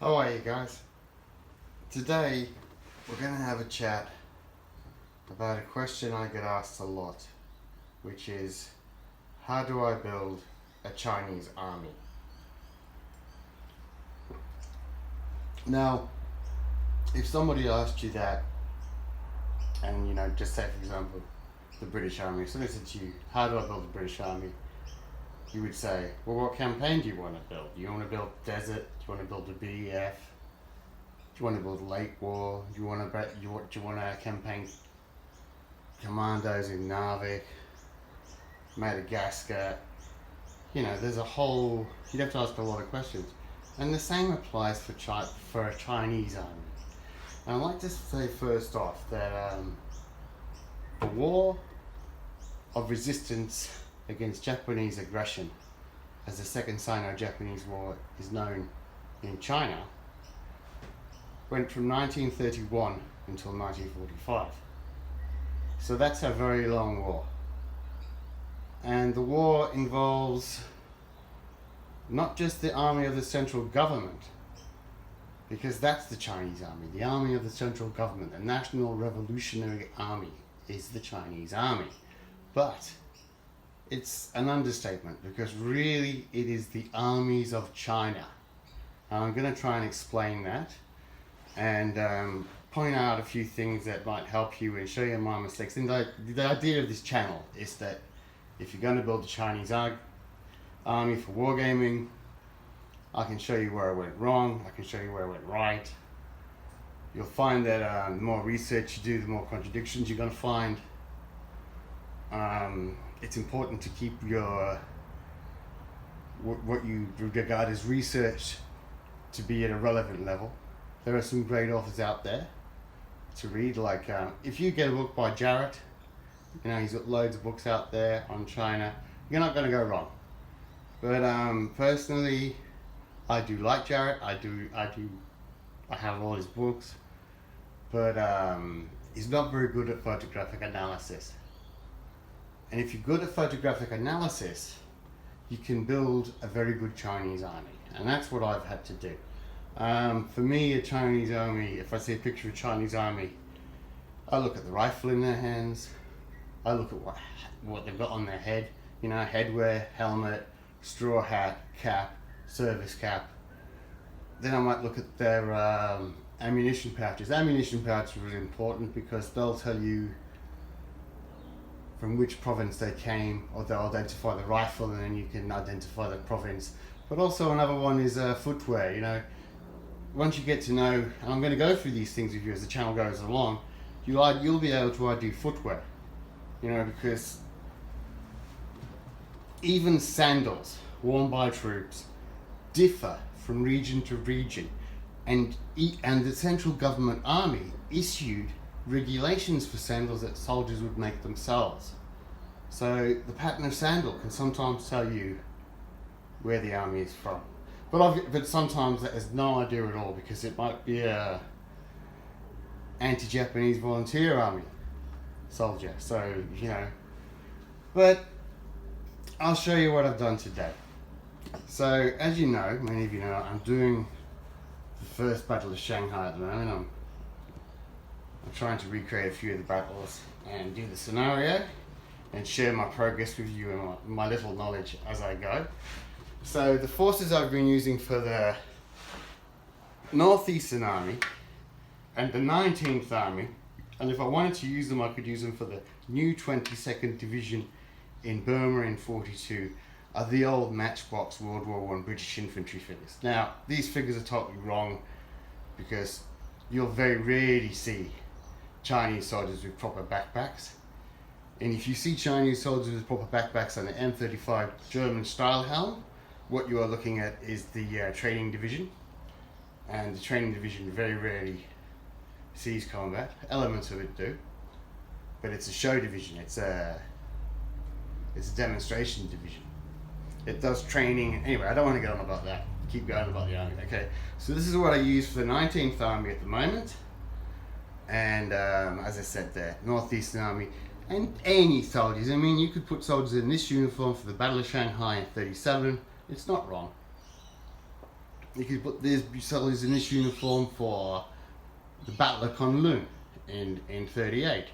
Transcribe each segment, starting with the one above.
How are you guys? Today we're going to have a chat about a question I get asked a lot, which is, how do I build a Chinese army? Now, if somebody asked you that, and just say for example the British Army, if somebody said to you, how do I build a British Army? You would say, well, what campaign do you want to build? Do you want to build desert? Do you want to build the BEF? Do you want to build lake war? Do you want to campaign commandos in Narvik, Madagascar? There's a whole. You'd have to ask a lot of questions, and the same applies for a Chinese army. And I'd like to say first off that the war of resistance against Japanese aggression, as the Second Sino-Japanese War is known in China, went from 1931 until 1945. So that's a very long war. And the war involves not just the army of the central government, because that's the Chinese army. The army of the central government, the National Revolutionary Army, is the Chinese army. But it's an understatement, because really it is the armies of China. And I'm going to try and explain that and point out a few things that might help you and show you my mistakes. And the idea of this channel is that if you're going to build a Chinese army for wargaming, I can show you where I went wrong, I can show you where I went right. You'll find that the more research you do, the more contradictions you're going to find. It's important to keep what you regard as research to be at a relevant level. There are some great authors out there to read, like if you get a book by Jarrett, he's got loads of books out there on China, you're not going to go wrong. But personally, I do like Jarrett. I have all his books, but he's not very good at photographic analysis. And if you're good at photographic analysis, you can build a very good Chinese army. And that's what I've had to do. For me, a Chinese army, if I see a picture of a Chinese army, I look at the rifle in their hands, I look at what they've got on their head, headwear, helmet, straw hat, cap, service cap. Then I might look at their ammunition pouches. Ammunition pouches are really important because they'll tell you from which province they came, or they'll identify the rifle, and then you can identify the province. But also another one is footwear. Once you get to know, and I'm going to go through these things with you as the channel goes along, you'll be able to do footwear, because even sandals worn by troops differ from region to region, and the central government army issued regulations for sandals that soldiers would make themselves. So the pattern of sandal can sometimes tell you where the army is from. But sometimes that has no idea at all, because it might be a anti-Japanese volunteer army soldier. So, but I'll show you what I've done today. So, as you know, many of you know, I'm doing the first battle of Shanghai at the moment. I'm trying to recreate a few of the battles and do the scenario and share my progress with you and my little knowledge as I go. So the forces I've been using for the Northeastern Army and the 19th Army, and if I wanted to use them, I could use them for the new 22nd Division in Burma in 42, are the old Matchbox World War I British infantry figures. Now, these figures are totally wrong, because you'll very rarely see Chinese soldiers with proper backpacks. And if you see Chinese soldiers with proper backpacks on the M35 German style helm, what you are looking at is the training division. And the training division very rarely sees combat. Elements of it do, but it's a show division. It's a demonstration division. It does training. Anyway, I don't want to get on about that. Keep going about the army. Okay, so this is what I use for the 19th Army at the moment. And as I said, the Northeastern Army, and any soldiers. I mean, you could put soldiers in this uniform for the Battle of Shanghai in 37. It's not wrong. you could put this, you sell this in this uniform for the Battle of Kunlun in 38.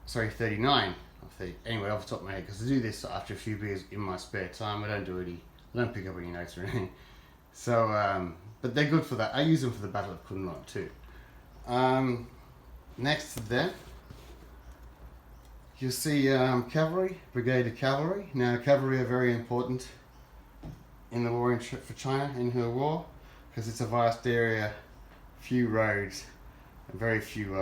Sorry, 39. Anyway, off the top of my head, because I do this after a few beers in my spare time. I don't pick up any notes or anything. So, but they're good for that. I use them for the Battle of Kunlun too. Next to them, you'll see cavalry, brigade of cavalry. Now, cavalry are very important in the war for China, in her war, because it's a vast area, few roads, and very few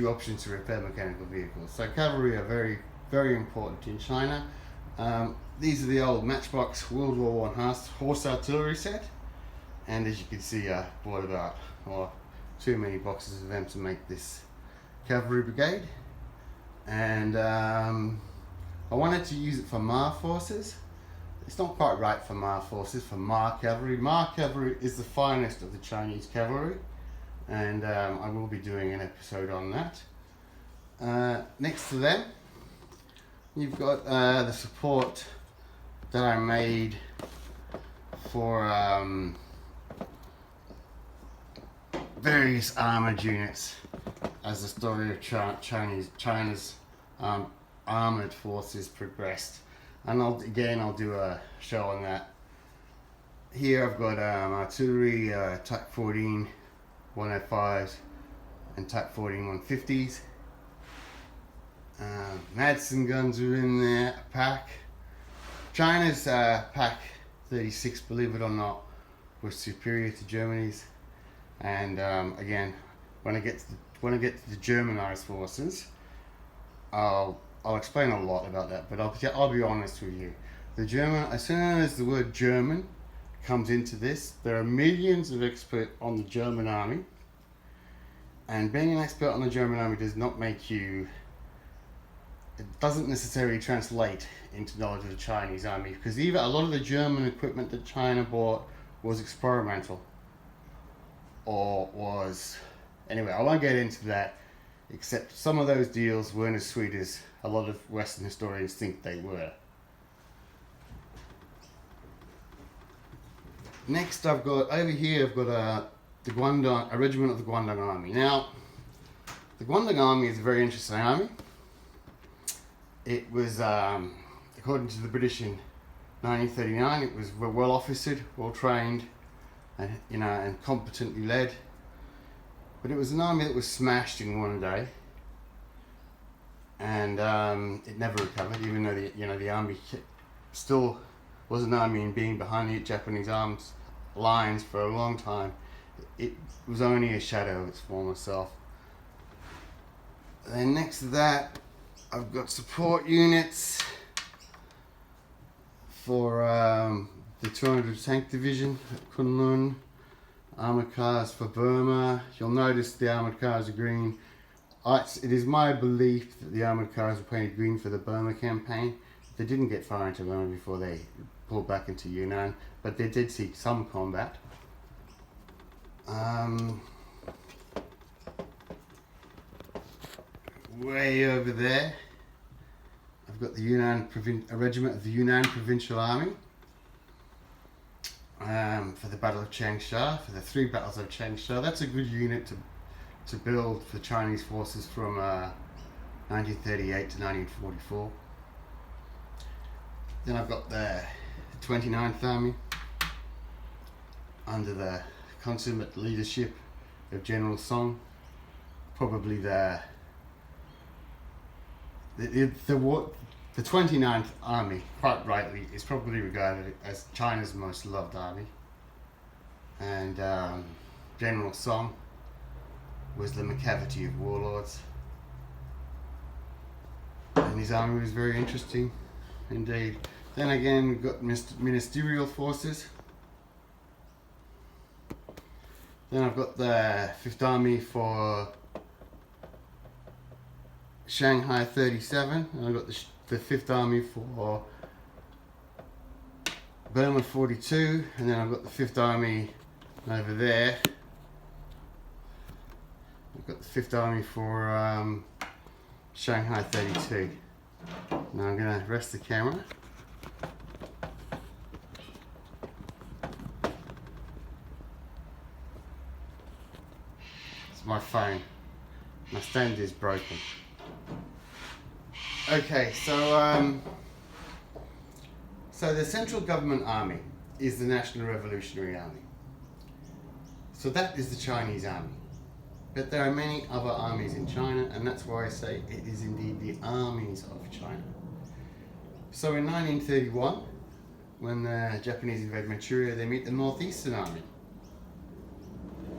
options to repair mechanical vehicles. So cavalry are very, very important in China. These are the old Matchbox World War I horse artillery set, and as you can see, I bought about too many boxes of them to make this cavalry brigade, and I wanted to use it for Ma forces. It's not quite right for Ma forces, for Ma cavalry. Ma cavalry is the finest of the Chinese cavalry, and I will be doing an episode on that. Next to them, you've got the support that I made for various armoured units as the story of China's armoured forces progressed. And I'll do a show on that. Here I've got artillery, Type 14 105s and Type 14 150s. Madsen guns are in there, a pack. China's pack 36, believe it or not, was superior to Germany's. And again, when I get to the Germanized forces, I'll explain a lot about that. But I'll be honest with you. The German, as soon as the word German comes into this, there are millions of experts on the German army, and being an expert on the German army does not make you. It doesn't necessarily translate into knowledge of the Chinese army, because even a lot of the German equipment that China bought was experimental. Or was, anyway, I won't get into that, except some of those deals weren't as sweet as a lot of Western historians think they were. Next over here I've got the Guangdong, a regiment of the Guangdong Army. Now, the Guangdong Army is a very interesting army. It was, according to the British in 1939, it was well officered, well trained, and competently led. But it was an army that was smashed in one day, and it never recovered. Even though the army still was an army and being behind the Japanese arms lines for a long time, it was only a shadow of its former self. Then next to that, I've got support units for the 200 Tank Division at Kunlun, armoured cars for Burma. You'll notice the armoured cars are green. It is my belief that the armoured cars were painted green for the Burma campaign. They didn't get far into Burma before they pulled back into Yunnan, but they did see some combat. Way over there, I've got the a regiment of the Yunnan Provincial Army for the Battle of Changsha, for the 3 battles of Changsha. That's a good unit to build for Chinese forces from 1938 to 1944. Then I've got the 29th Army under the consummate leadership of General Song, probably the 29th Army, quite rightly, is probably regarded as China's most loved army. And General Song was the McCavity of warlords. And his army was very interesting indeed. Then again, we've got ministerial forces. Then I've got the 5th Army for Shanghai 37, and I've got the 5th Army for Burma 42, and then I've got the 5th Army over there. I've got the 5th Army for Shanghai 32. Now I'm going to rest the camera. my phone. My stand is broken. Okay, so the Central Government Army is the National Revolutionary Army. So that is the Chinese army. But there are many other armies in China, and that's why I say it is indeed the Armies of China. So in 1931, when the Japanese invade Manchuria, they meet the Northeastern Army.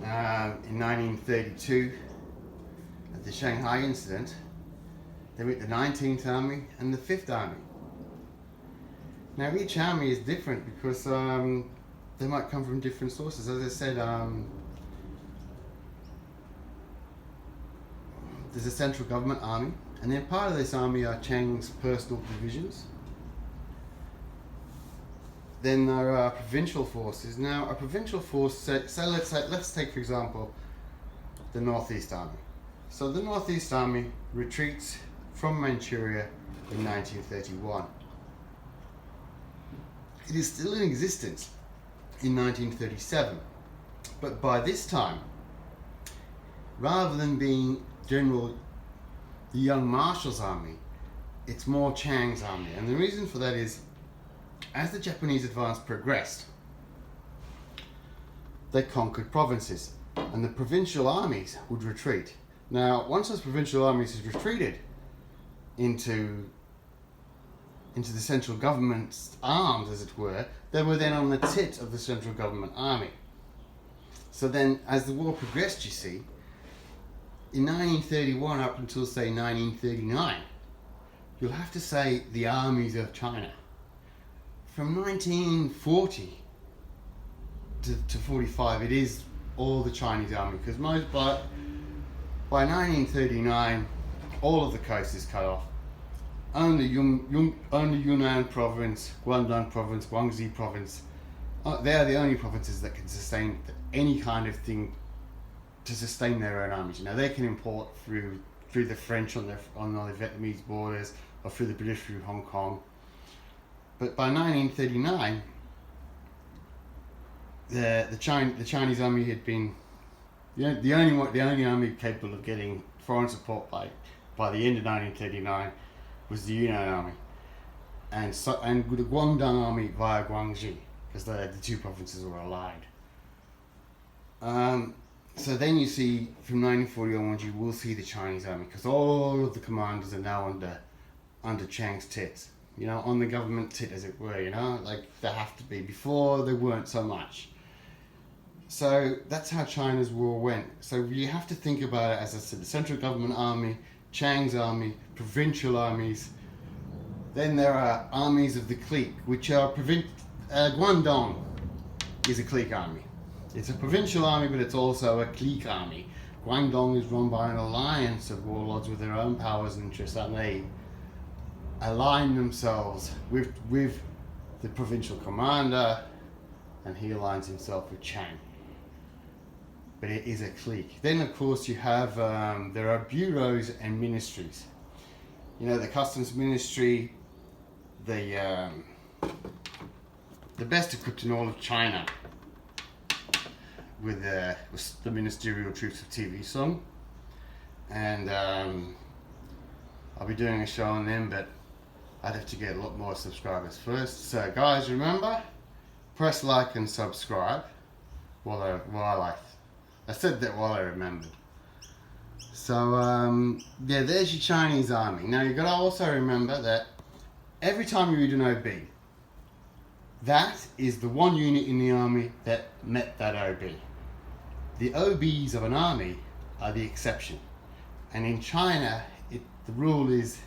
In 1932, at the Shanghai incident, they meet the 19th Army and the 5th Army. Now each army is different because they might come from different sources. As I said, there's a central government army, and then part of this army are Chiang's personal divisions. Then there are provincial forces. Now a provincial force, so let's take for example the Northeast Army. So the Northeast Army retreats from Manchuria in 1931. It is still in existence in 1937, but by this time, rather than being the young Marshal's army, it's more Chiang's army. And the reason for that is, as the Japanese advance progressed, they conquered provinces, and the provincial armies would retreat. Now, once those provincial armies had retreated into the central government's arms, as it were, they were then on the tit of the central government army. So then, as the war progressed, you see, in 1931 up until, say, 1939, you'll have to say the Armies of China. From 1940 to 45, it is all the Chinese army, because by 1939, all of the coast is cut off. Only Yunnan province, Guangdong province, Guangxi province, they are the only provinces that can sustain any kind of thing to sustain their own armies. Now they can import through the French on the Vietnamese borders, or through the British through Hong Kong. But by 1939, the Chinese army had been the only army capable of getting foreign support by the end of 1939 was the Yunnan army, and the Guangdong army via Guangxi, because the two provinces were allied. So then you see, from 1940 onwards, you will see the Chinese army, because all of the commanders are now under Chiang's tits, on the government tit, as it were, like they have to be. Before, they weren't so much. So that's how China's war went. So you have to think about it, as I said, the central government army, Chiang's army, provincial armies. Then there are armies of the clique, which are Guangdong is a clique army. It's a provincial army, but it's also a clique army. Guangdong is run by an alliance of warlords with their own powers and interests, and they align themselves with the provincial commander, and he aligns himself with Chiang. But it is a clique. Then, of course, you have there are bureaus and ministries. The customs ministry, the best equipped in all of China, with the ministerial troops of TV Song, and I'll be doing a show on them, but I'd have to get a lot more subscribers first. So, guys, remember, press like and subscribe I said that while I remembered. So, there's your Chinese army. Now, you've got to also remember that every time you read an OB, that is the one unit in the army that met that OB. The OBs of an army are the exception. And in China, the rule is,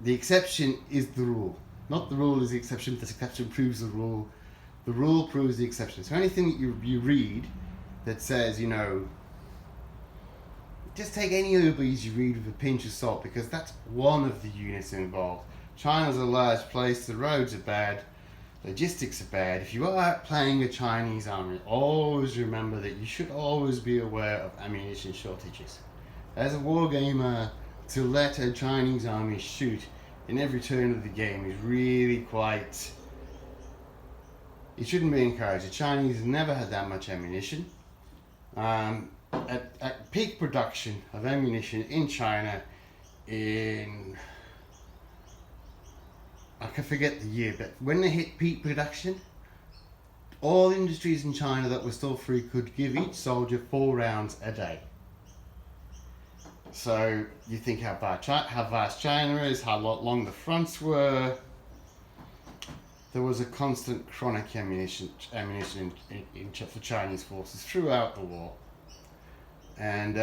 the exception is the rule. Not the rule is the exception, the exception proves the rule. The rule proves the exception. So anything that you read that says, just take any OBs you read with a pinch of salt, because that's one of the units involved. China's a large place, the roads are bad, logistics are bad. If you are out playing a Chinese army, always remember that you should always be aware of ammunition shortages. As a wargamer, to let a Chinese army shoot in every turn of the game is really quite... It shouldn't be encouraged. The Chinese have never had that much ammunition. at peak production of ammunition in China in, I can forget the year, but when they hit peak production, all industries in China that were still free could give each soldier 4 rounds a day. So you think how vast China is, how long the fronts were. There was a constant chronic ammunition for Chinese forces throughout the war. And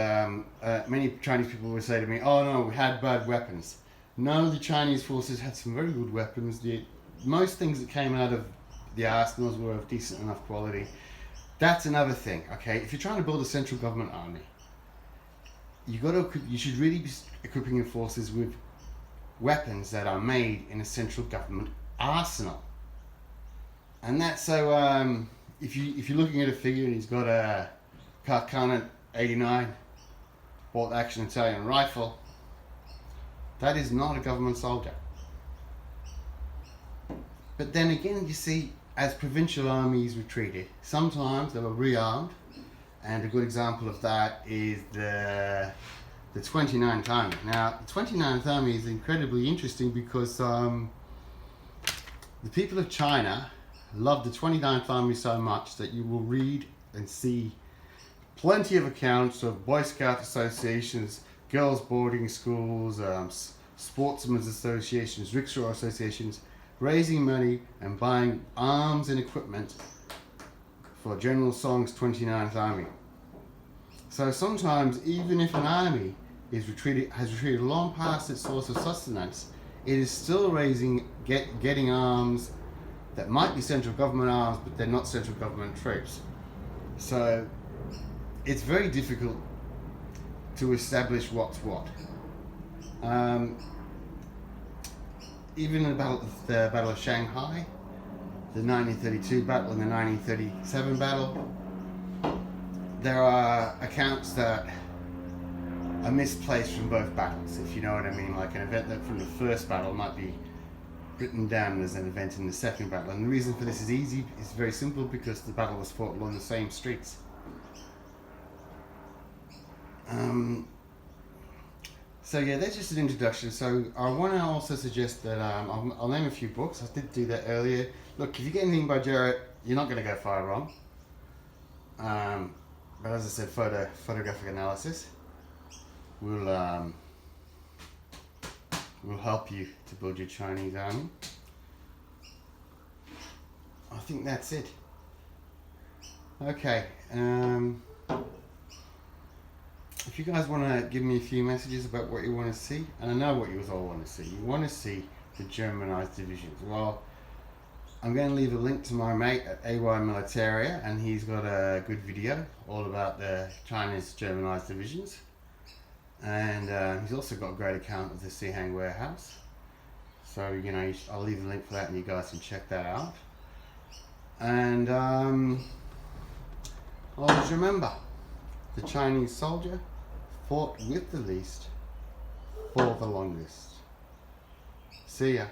many Chinese people would say to me, oh no, we had bad weapons. No, the Chinese forces had some very good weapons. Most things that came out of the arsenals were of decent enough quality. That's another thing, okay? If you're trying to build a central government army, you should really be equipping your forces with weapons that are made in a central government arsenal. And that's so, if you're looking at a figure and he's got a Carcana 89 bolt action Italian rifle, that is not a government soldier. But then again, you see, as provincial armies retreated, sometimes they were rearmed, and a good example of that is the 29th Army. Now, the 29th Army is incredibly interesting because the people of China love the 29th Army so much that you will read and see plenty of accounts of Boy Scout associations, girls' boarding schools, sportsmen's associations, rickshaw associations, raising money and buying arms and equipment for General Song's 29th Army. So sometimes, even if an army has retreated long past its source of sustenance, it is still getting arms that might be central government arms, but they're not central government troops. So it's very difficult to establish what's what. Even in the Battle of Shanghai, the 1932 battle and the 1937 battle, there are accounts that are misplaced from both battles, if you know what I mean. Like an event that from the first battle might be written down as an event in the second battle. And the reason for this is very simple, because the battle was fought along the same streets. So yeah, that's just an introduction. So I want to also suggest that I'll name a few books. I did do that earlier. Look, if you get anything by Jarrett, you're not going to go far wrong. But as I said, photographic analysis will help you to build your Chinese army. I think that's it. Okay. If you guys want to give me a few messages about what you want to see, and I know what you all want to see. You want to see the Germanized divisions. Well, I'm going to leave a link to my mate at AY Militaria, and he's got a good video all about the China's Germanized divisions. And he's also got a great account of the Sihang warehouse. So, you know, I'll leave a link for that and you guys can check that out. And always remember, the Chinese soldier fought with the least for the longest. See ya.